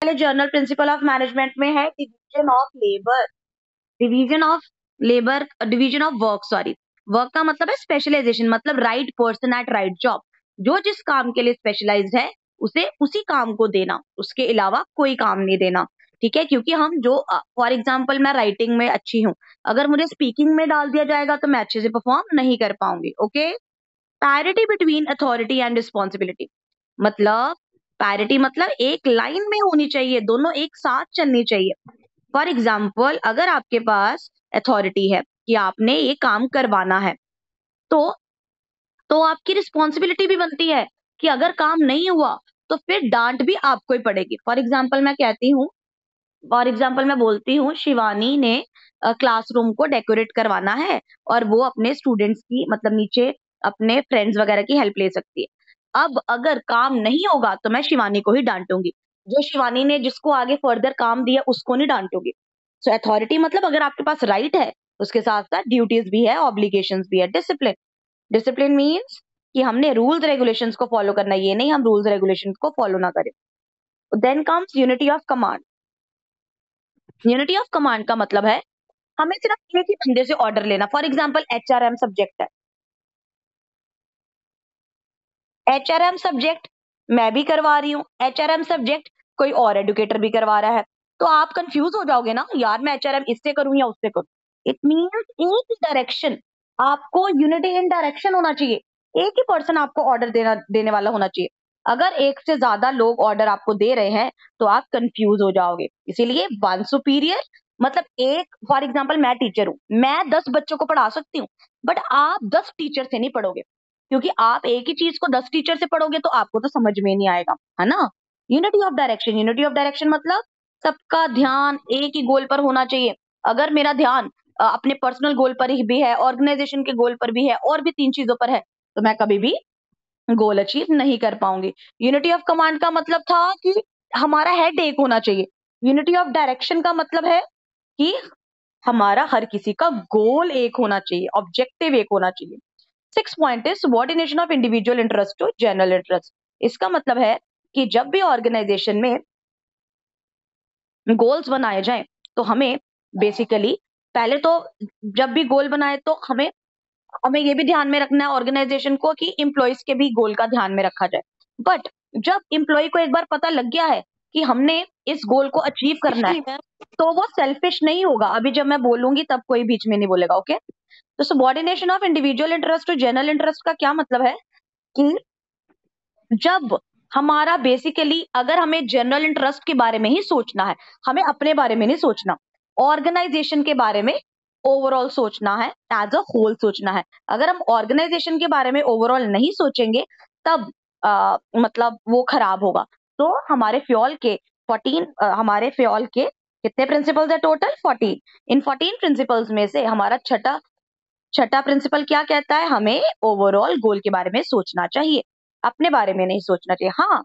पहले journal principle of management में है division of labour, division of work, sorry. Work का मतलब है स्पेशलाइजेशन, मतलब right person at right job. जो जिस काम के लिए स्पेशलाइज्ड है उसे उसी काम को देना, उसके अलावा कोई काम नहीं देना। ठीक है, क्योंकि हम जो फॉर एग्जाम्पल मैं राइटिंग में अच्छी हूँ, अगर मुझे स्पीकिंग में डाल दिया जाएगा तो मैं अच्छे से परफॉर्म नहीं कर पाऊंगी। Okay. Parity between authority and responsibility, मतलब पैरिटी मतलब एक लाइन में होनी चाहिए, दोनों एक साथ चलनी चाहिए। फॉर एग्जाम्पल अगर आपके पास अथॉरिटी है कि आपने ये काम करवाना है, तो आपकी रिस्पॉन्सिबिलिटी भी बनती है कि अगर काम नहीं हुआ तो फिर डांट भी आपको ही पड़ेगी। फॉर एग्जाम्पल मैं कहती हूँ, फॉर एग्जाम्पल मैं बोलती हूँ शिवानी ने क्लासरूम को डेकोरेट करवाना है और वो अपने स्टूडेंट्स की मतलब नीचे अपने फ्रेंड्स वगैरह की हेल्प ले सकती है। अब अगर काम नहीं होगा तो मैं शिवानी को ही डांटूंगी, जो शिवानी ने जिसको आगे फर्दर काम दिया उसको नहीं डांटूंगी। सो अथॉरिटी मतलब अगर आपके पास राइट है उसके साथ साथ ड्यूटीज भी है, ऑब्लिगेशंस भी है। डिसिप्लिन, डिसिप्लिन मीन्स कि हमने रूल्स रेगुलेशंस को फॉलो करना है, ये नहीं हम रूल्स रेगुलेशंस को फॉलो ना करें। Then comes unity of command. Unity of command का मतलब है हमें सिर्फ एक ही बंदे से ऑर्डर लेना। फॉर एग्जाम्पल एचआरएम सब्जेक्ट है, एचआरएम सब्जेक्ट मैं भी करवा रही हूँ, एचआरएम सब्जेक्ट कोई और एडुकेटर भी करवा रहा है, तो आप कंफ्यूज हो जाओगे ना, यार मैं एचआरएम इससे करूँ या उससे करूँ। इट मीन्स एक ही डायरेक्शन, आपको यूनिटी इन डायरेक्शन होना चाहिए, एक ही पर्सन आपको ऑर्डर देने वाला होना चाहिए। अगर एक से ज्यादा लोग ऑर्डर आपको दे रहे हैं तो आप कंफ्यूज हो जाओगे। इसीलिए वन सुपीरियर मतलब एक, फॉर एग्जाम्पल मैं टीचर हूँ, मैं 10 बच्चों को पढ़ा सकती हूँ, बट आप 10 टीचर से नहीं पढ़ोगे, क्योंकि आप एक ही चीज को 10 टीचर से पढ़ोगे तो आपको तो समझ में नहीं आएगा, है ना। Unity of direction, unity of direction मतलब सबका ध्यान एक ही गोल पर होना चाहिए। अगर मेरा ध्यान अपने पर्सनल गोल पर ही भी है, ऑर्गेनाइजेशन के गोल पर भी है, और भी 3 चीजों पर है, तो मैं कभी भी गोल अचीव नहीं कर पाऊंगी। यूनिटी ऑफ कमांड का मतलब था कि हमारा हेड एक होना चाहिए। यूनिटी ऑफ डायरेक्शन का मतलब है कि हमारा हर किसी का गोल एक होना चाहिए, ऑब्जेक्टिव एक होना चाहिए। 6 point is subordination of individual interest to general interest. इसका मतलब है कि जब भी ऑर्गेनाइजेशन में गोल्स बनाए जाएं तो हमें बेसिकली पहले तो जब भी गोल बनाए तो हमें हमें ये भी ध्यान में रखना है ऑर्गेनाइजेशन को कि इम्प्लॉयज के भी गोल का ध्यान में रखा जाए। बट जब इम्प्लॉय को एक बार पता लग गया है कि हमने इस गोल को अचीव करना है तो वो सेल्फिश नहीं होगा। अभी जब मैं बोलूंगी तब कोई बीच में नहीं बोलेगा, ओके। तो subordination of individual interest to general interest का क्या मतलब है कि जब हमारा बेसिकली अगर हमें जनरल इंटरेस्ट के बारे में ही सोचना है, हमें अपने बारे में नहीं सोचना, ऑर्गेनाइजेशन के बारे में ओवरऑल सोचना है, एज अ होल सोचना है। अगर हम ऑर्गेनाइजेशन के बारे में ओवरऑल नहीं सोचेंगे तब मतलब वो खराब होगा। तो हमारे फ्योल के 14 हमारे फ्योल के कितने प्रिंसिपल्स है टोटल? 14। इन 14 प्रिंसिपल्स में से हमारा छठा छठा प्रिंसिपल क्या कहता है? हमें ओवरऑल गोल के बारे में सोचना चाहिए, अपने बारे में नहीं सोचना चाहिए। हाँ,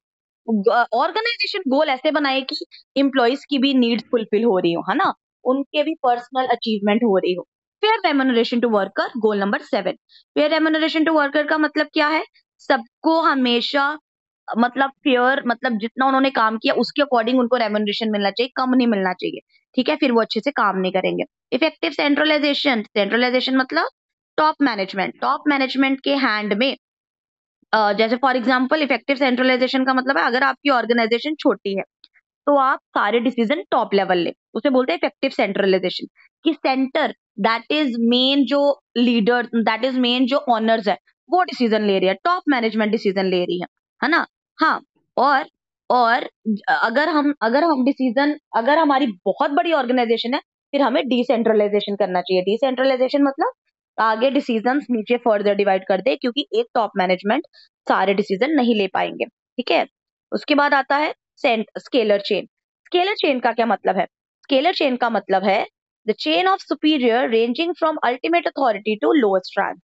ऑर्गेनाइजेशन गोल ऐसे बनाए कि एम्प्लॉइज की भी नीड्स फुलफिल हो रही हो, है ना, उनके भी पर्सनल अचीवमेंट हो रही हो। Fair remuneration to worker, goal number 7। Fair remuneration to worker का मतलब क्या है? सबको हमेशा मतलब फेयर मतलब जितना उन्होंने काम किया उसके अकॉर्डिंग उनको रेम्युनरेशन मिलना चाहिए, कम नहीं मिलना चाहिए। ठीक है, फिर वो अच्छे से काम नहीं करेंगे। इफेक्टिव सेंट्रलाइजेशन, सेंट्रलाइजेशन मतलब टॉप मैनेजमेंट, टॉप मैनेजमेंट के हैंड में जैसे फॉर एग्जांपल इफेक्टिव सेंट्रलाइजेशन का मतलब है अगर आपकी ऑर्गेनाइजेशन छोटी है तो आप सारे डिसीजन टॉप लेवल ले, उसे बोलते हैं इफेक्टिव सेंट्रलाइजेशन। कि सेंटर दैट इज मेन जो लीडर, दैट इज मेन जो ऑनर्स है वो डिसीजन ले रही है, टॉप मैनेजमेंट डिसीजन ले रही है ना। हाँ, और अगर हम डिसीजन, अगर हमारी बहुत बड़ी ऑर्गेनाइजेशन है फिर हमें डिसेंट्रलाइजेशन करना चाहिए। डिसेंट्रलाइजेशन मतलब आगे डिसीजंस नीचे फर्दर डिवाइड कर दे, क्योंकि एक टॉप मैनेजमेंट सारे डिसीजन नहीं ले पाएंगे। ठीक है, उसके बाद आता है स्केलर चेन। स्केलर चेन का क्या मतलब है? स्केलर चेन का मतलब है the chain of superior ranging from ultimate authority to lowest rank.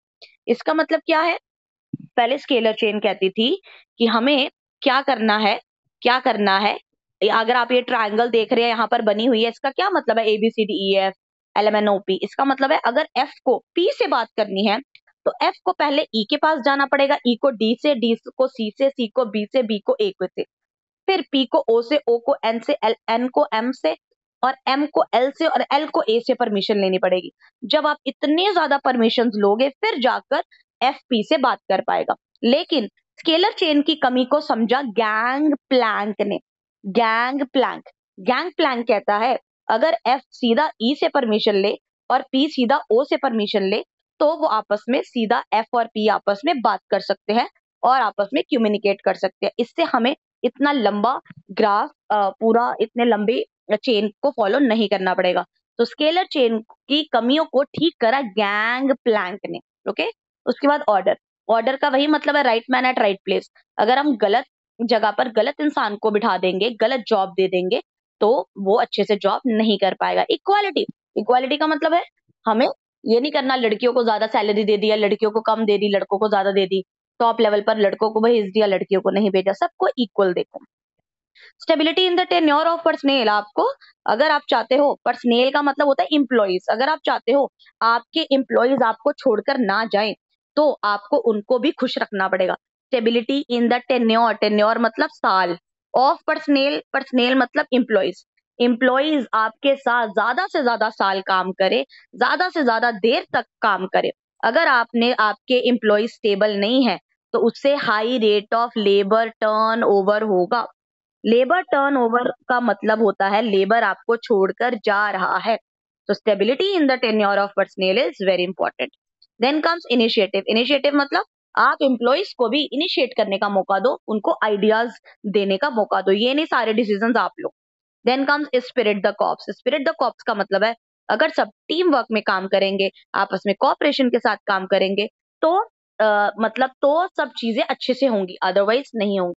इसका मतलब क्या है? पहले स्केलर चेन कहती थी कि हमें क्या करना है, क्या करना है। अगर आप ये ट्रायंगल देख रहे हैं यहाँ पर बनी हुई है, इसका क्या मतलब है? ABCDEF LMNOP। इसका मतलब है अगर F को P से बात करनी है तो F को पहले E के पास जाना पड़ेगा, E को D से, D को C से, C को B से, B को A से, फिर P को O से, O को N से, N को M से और M को L से और L को A से परमिशन लेनी पड़ेगी। जब आप इतने ज्यादा परमिशंस लोगे फिर जाकर FP से बात कर पाएगा। लेकिन स्केलर चेन की कमी को समझा गैंग प्लैंक ने। गैंग प्लैंक कहता है अगर F सीधा E से परमिशन ले और P सीधा O से परमिशन ले तो वो आपस में सीधा F और P आपस में बात कर सकते हैं और आपस में कम्युनिकेट कर सकते हैं। इससे हमें इतना लंबा ग्राफ पूरा इतने लंबे चेन को फॉलो नहीं करना पड़ेगा। तो स्केलर चेन की कमियों को ठीक करा गैंग प्लैंक ने। ओके, उसके बाद ऑर्डर का वही मतलब है right man eight right place. अगर हम गलत जगह पर गलत इंसान को बिठा देंगे, गलत जॉब दे देंगे तो वो अच्छे से जॉब नहीं कर पाएगा। इक्वालिटी का मतलब है हमें ये नहीं करना लड़कियों को ज्यादा सैलरी दे दिया, लड़कियों को कम दे दी, लड़कों को ज्यादा दे दी, टॉप लेवल पर लड़कों को भेज दिया, लड़कियों को नहीं भेजा, सबको इक्वल देखो। Stability in the tenure of personnel, आपको अगर आप चाहते हो, पर्सनेल का मतलब होता है इम्प्लॉइज, अगर आप चाहते हो आपके इम्प्लॉइज आपको छोड़कर ना जाएं तो आपको उनको भी खुश रखना पड़ेगा। स्टेबिलिटी इन द टेन्योर मतलब साल, ऑफ पर्सनेल मतलब इम्प्लॉइज आपके साथ ज्यादा से ज्यादा साल काम करे, ज्यादा से ज्यादा देर तक काम करे। अगर आपके इम्प्लॉइज स्टेबल नहीं है तो उससे high rate of labour turnover होगा। लेबर टर्नओवर का मतलब होता है लेबर आपको छोड़कर जा रहा है। तो stability in the tenure of personnel is very important. Then comes initiative मतलब आप एम्प्लॉइज को भी इनिशिएट करने का मौका दो, उनको आइडियाज देने का मौका दो, ये नहीं सारे डिसीजंस आप लो। Then comes spirit the corps का मतलब है अगर सब टीम वर्क में काम करेंगे, आपस में कोऑपरेशन के साथ काम करेंगे तो मतलब तो सब चीजें अच्छे से होंगी, अदरवाइज नहीं होंगी।